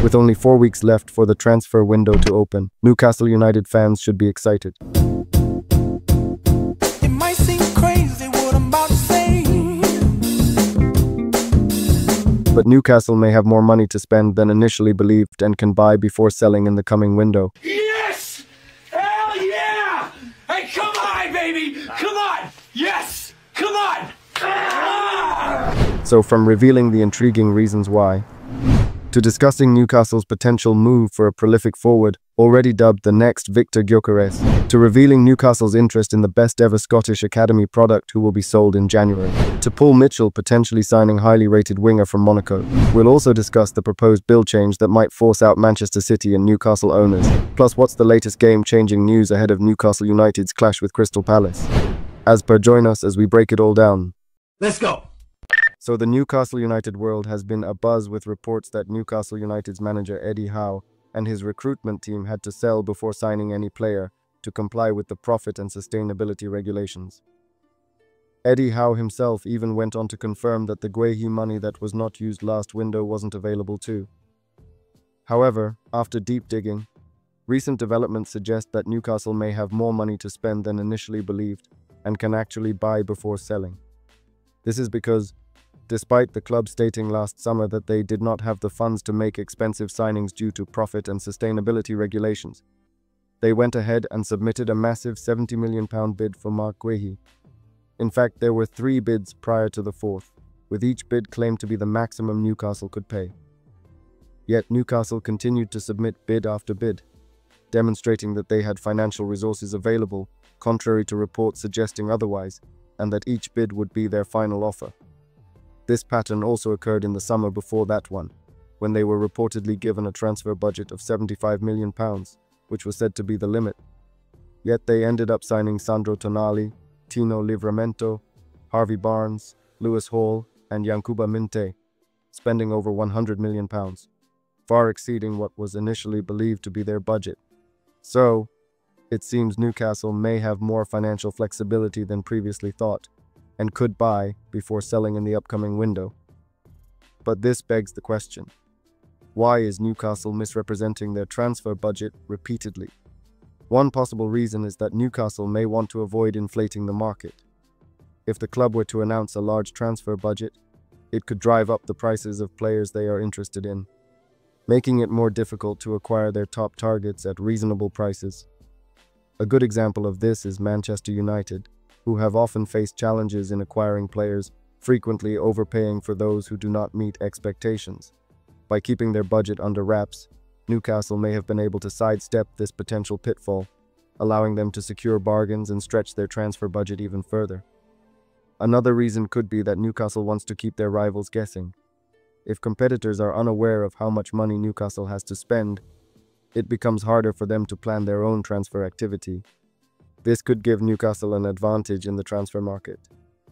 With only 4 weeks left for the transfer window to open, Newcastle United fans should be excited. It might seem crazy what I'm about to say, but Newcastle may have more money to spend than initially believed and can buy before selling in the coming window. Yes! Hell yeah! Hey, come on, baby! Come on! Yes! Come on! So from revealing the intriguing reasons why, to discussing Newcastle's potential move for a prolific forward, already dubbed the next Victor Guimarães, to revealing Newcastle's interest in the best ever Scottish Academy product who will be sold in January, to Paul Mitchell potentially signing highly rated winger from Monaco. We'll also discuss the proposed bill change that might force out Manchester City and Newcastle owners, plus what's the latest game-changing news ahead of Newcastle United's clash with Crystal Palace. As per, join us as we break it all down. Let's go! So the Newcastle United world has been abuzz with reports that Newcastle United's manager Eddie Howe and his recruitment team had to sell before signing any player to comply with the profit and sustainability regulations. Eddie Howe himself even went on to confirm that the Guehi money that was not used last window wasn't available too. However, after deep digging, recent developments suggest that Newcastle may have more money to spend than initially believed and can actually buy before selling. This is because, despite the club stating last summer that they did not have the funds to make expensive signings due to profit and sustainability regulations, they went ahead and submitted a massive £70 million bid for Marc Guehi. In fact, there were 3 bids prior to the 4th, with each bid claimed to be the maximum Newcastle could pay. Yet Newcastle continued to submit bid after bid, demonstrating that they had financial resources available, contrary to reports suggesting otherwise, and that each bid would be their final offer. This pattern also occurred in the summer before that one, when they were reportedly given a transfer budget of £75 million, which was said to be the limit. Yet they ended up signing Sandro Tonali, Tyno Livramento, Harvey Barnes, Lewis Hall, and Yankuba Minte, spending over £100 million, far exceeding what was initially believed to be their budget. So, it seems Newcastle may have more financial flexibility than previously thought, and could buy before selling in the upcoming window. But this begs the question: why is Newcastle misrepresenting their transfer budget repeatedly? One possible reason is that Newcastle may want to avoid inflating the market. If the club were to announce a large transfer budget, it could drive up the prices of players they are interested in, making it more difficult to acquire their top targets at reasonable prices. A good example of this is Manchester United, who have often faced challenges in acquiring players, frequently overpaying for those who do not meet expectations. By keeping their budget under wraps, Newcastle may have been able to sidestep this potential pitfall, allowing them to secure bargains and stretch their transfer budget even further. Another reason could be that Newcastle wants to keep their rivals guessing. If competitors are unaware of how much money Newcastle has to spend, it becomes harder for them to plan their own transfer activity. This could give Newcastle an advantage in the transfer market.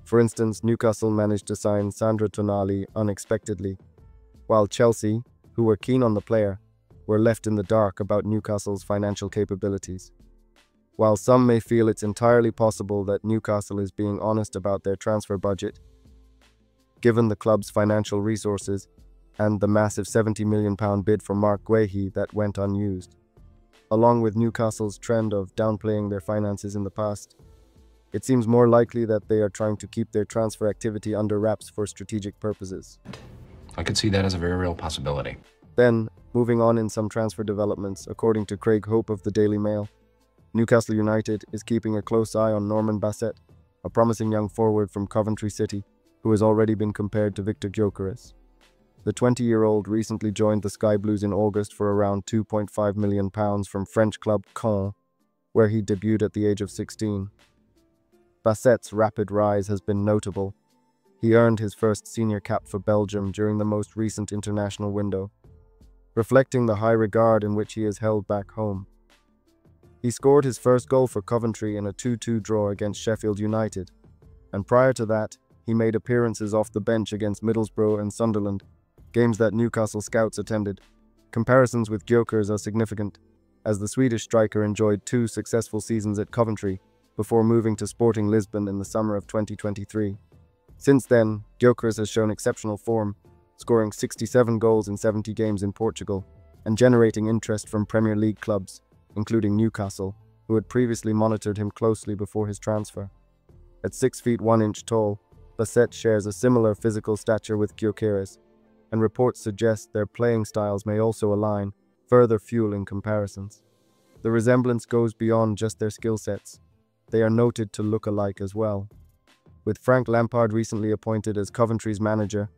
For instance, Newcastle managed to sign Sandro Tonali unexpectedly, while Chelsea, who were keen on the player, were left in the dark about Newcastle's financial capabilities. While some may feel it's entirely possible that Newcastle is being honest about their transfer budget, given the club's financial resources and the massive £70 million bid for Marc Guehi that went unused, along with Newcastle's trend of downplaying their finances in the past, it seems more likely that they are trying to keep their transfer activity under wraps for strategic purposes. I could see that as a very real possibility. Then, moving on in some transfer developments, according to Craig Hope of the Daily Mail, Newcastle United is keeping a close eye on Norman Bassette, a promising young forward from Coventry City, who has already been compared to Victor Guimarães. The 20-year-old recently joined the Sky Blues in August for around £2.5 million from French club Caen, where he debuted at the age of 16. Bassette's rapid rise has been notable. He earned his first senior cap for Belgium during the most recent international window, reflecting the high regard in which he is held back home. He scored his first goal for Coventry in a 2-2 draw against Sheffield United, and prior to that, he made appearances off the bench against Middlesbrough and Sunderland, games that Newcastle scouts attended. Comparisons with Gyökeres are significant, as the Swedish striker enjoyed 2 successful seasons at Coventry before moving to Sporting Lisbon in the summer of 2023. Since then, Gyökeres has shown exceptional form, scoring 67 goals in 70 games in Portugal and generating interest from Premier League clubs, including Newcastle, who had previously monitored him closely before his transfer. At 6 feet 1 inch tall, Bassette shares a similar physical stature with Guimarães, and reports suggest their playing styles may also align, further fueling comparisons. The resemblance goes beyond just their skill sets. They are noted to look alike as well. With Frank Lampard recently appointed as Coventry's manager,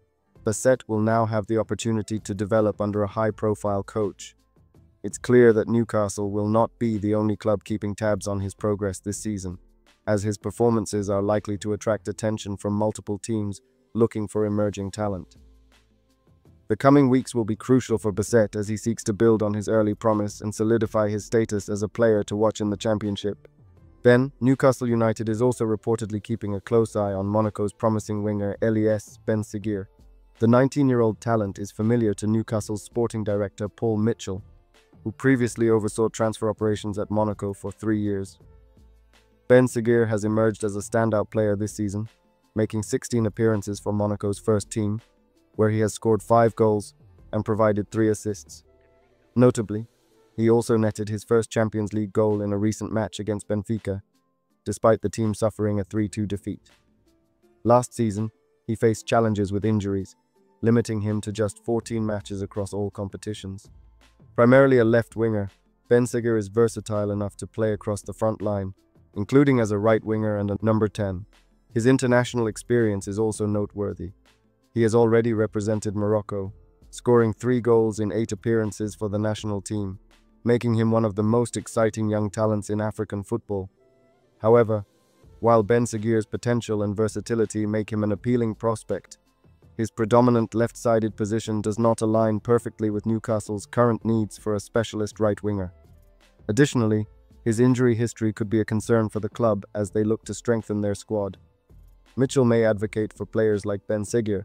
Bassette will now have the opportunity to develop under a high-profile coach. It's clear that Newcastle will not be the only club keeping tabs on his progress this season, as his performances are likely to attract attention from multiple teams looking for emerging talent. The coming weeks will be crucial for Bassette as he seeks to build on his early promise and solidify his status as a player to watch in the Championship. Then, Newcastle United is also reportedly keeping a close eye on Monaco's promising winger Eliesse Seghir. The 19-year-old talent is familiar to Newcastle's sporting director Paul Mitchell, who previously oversaw transfer operations at Monaco for 3 years. Seghir has emerged as a standout player this season, making 16 appearances for Monaco's first team, where he has scored 5 goals and provided 3 assists. Notably, he also netted his first Champions League goal in a recent match against Benfica, despite the team suffering a 3-2 defeat. Last season, he faced challenges with injuries, limiting him to just 14 matches across all competitions. Primarily a left winger, Seghir is versatile enough to play across the front line, including as a right winger and a number 10. His international experience is also noteworthy. He has already represented Morocco, scoring 3 goals in 8 appearances for the national team, making him one of the most exciting young talents in African football. However, while Seghir's potential and versatility make him an appealing prospect, his predominant left-sided position does not align perfectly with Newcastle's current needs for a specialist right winger. Additionally, his injury history could be a concern for the club as they look to strengthen their squad. Mitchell may advocate for players like Seghir,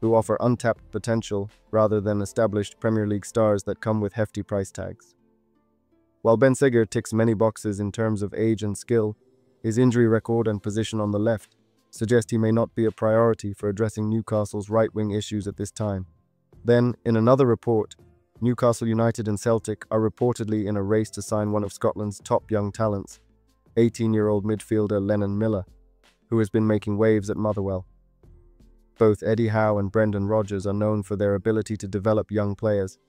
who offer untapped potential rather than established Premier League stars that come with hefty price tags. While Seghir ticks many boxes in terms of age and skill, his injury record and position on the left suggest he may not be a priority for addressing Newcastle's right-wing issues at this time. Then, in another report, Newcastle United and Celtic are reportedly in a race to sign one of Scotland's top young talents, 18-year-old midfielder Lennon Miller, who has been making waves at Motherwell. Both Eddie Howe and Brendan Rodgers are known for their ability to develop young players,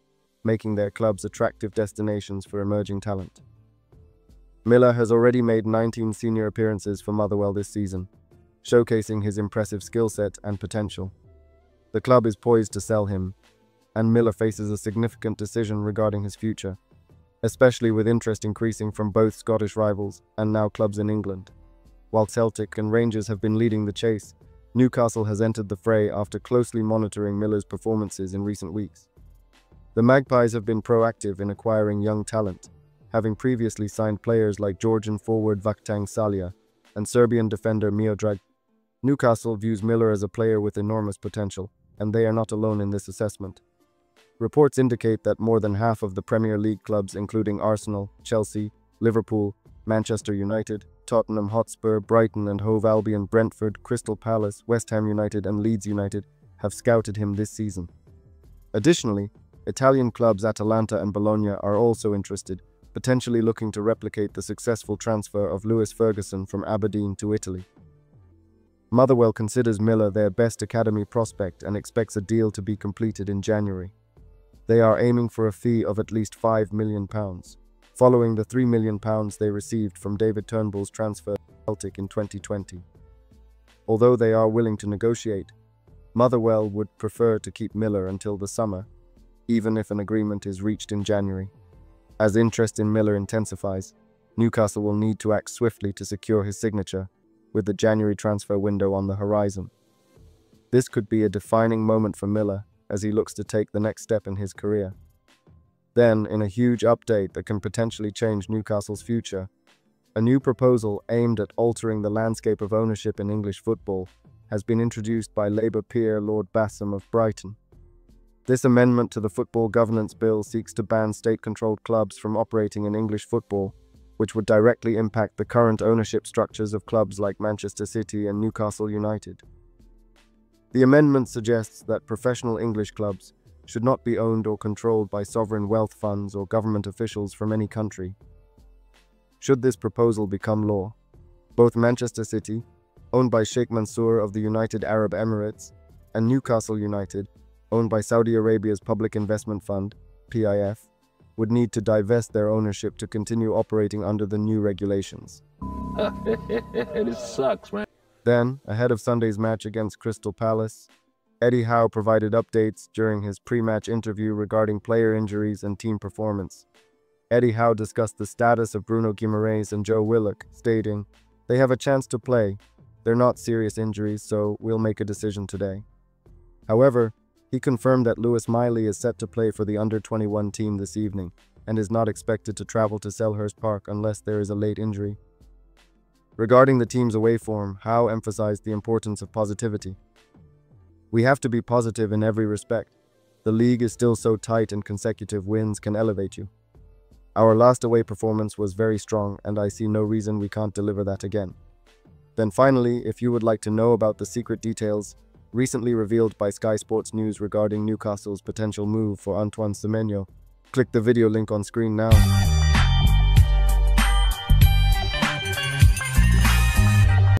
making their clubs attractive destinations for emerging talent. Miller has already made 19 senior appearances for Motherwell this season, showcasing his impressive skill set and potential. The club is poised to sell him, and Miller faces a significant decision regarding his future, especially with interest increasing from both Scottish rivals and now clubs in England. While Celtic and Rangers have been leading the chase, Newcastle has entered the fray after closely monitoring Miller's performances in recent weeks. The Magpies have been proactive in acquiring young talent, having previously signed players like Georgian forward Vakhtang Salia and Serbian defender Miodrag. Newcastle views Miller as a player with enormous potential, and they are not alone in this assessment. Reports indicate that more than half of the Premier League clubs, including Arsenal, Chelsea, Liverpool, Manchester United, Tottenham Hotspur, Brighton and Hove Albion, Brentford, Crystal Palace, West Ham United and Leeds United, have scouted him this season. Additionally, Italian clubs Atalanta and Bologna are also interested, potentially looking to replicate the successful transfer of Lewis Ferguson from Aberdeen to Italy. Motherwell considers Miller their best academy prospect and expects a deal to be completed in January. They are aiming for a fee of at least £5 million, following the £3 million they received from David Turnbull's transfer to Celtic in 2020. Although they are willing to negotiate, Motherwell would prefer to keep Miller until the summer, even if an agreement is reached in January. As interest in Miller intensifies, Newcastle will need to act swiftly to secure his signature, with the January transfer window on the horizon. This could be a defining moment for Miller as he looks to take the next step in his career. Then, in a huge update that can potentially change Newcastle's future, a new proposal aimed at altering the landscape of ownership in English football has been introduced by Labour peer Lord Bassam of Brighton. This amendment to the Football Governance Bill seeks to ban state-controlled clubs from operating in English football, which would directly impact the current ownership structures of clubs like Manchester City and Newcastle United. The amendment suggests that professional English clubs should not be owned or controlled by sovereign wealth funds or government officials from any country. Should this proposal become law, both Manchester City, owned by Sheikh Mansour of the United Arab Emirates, and Newcastle United, owned by Saudi Arabia's Public Investment Fund, PIF, would need to divest their ownership to continue operating under the new regulations. This sucks, man. Then, ahead of Sunday's match against Crystal Palace, Eddie Howe provided updates during his pre-match interview regarding player injuries and team performance. Eddie Howe discussed the status of Bruno Guimarães and Joe Willock, stating, "They have a chance to play. They're not serious injuries, so we'll make a decision today." However, he confirmed that Lewis Miley is set to play for the under-21 team this evening and is not expected to travel to Selhurst Park unless there is a late injury. Regarding the team's away form, Howe emphasized the importance of positivity. "We have to be positive in every respect. The league is still so tight and consecutive wins can elevate you. Our last away performance was very strong and I see no reason we can't deliver that again." Then finally, if you would like to know about the secret details recently revealed by Sky Sports News regarding Newcastle's potential move for Antoine Semenyo, click the video link on screen now.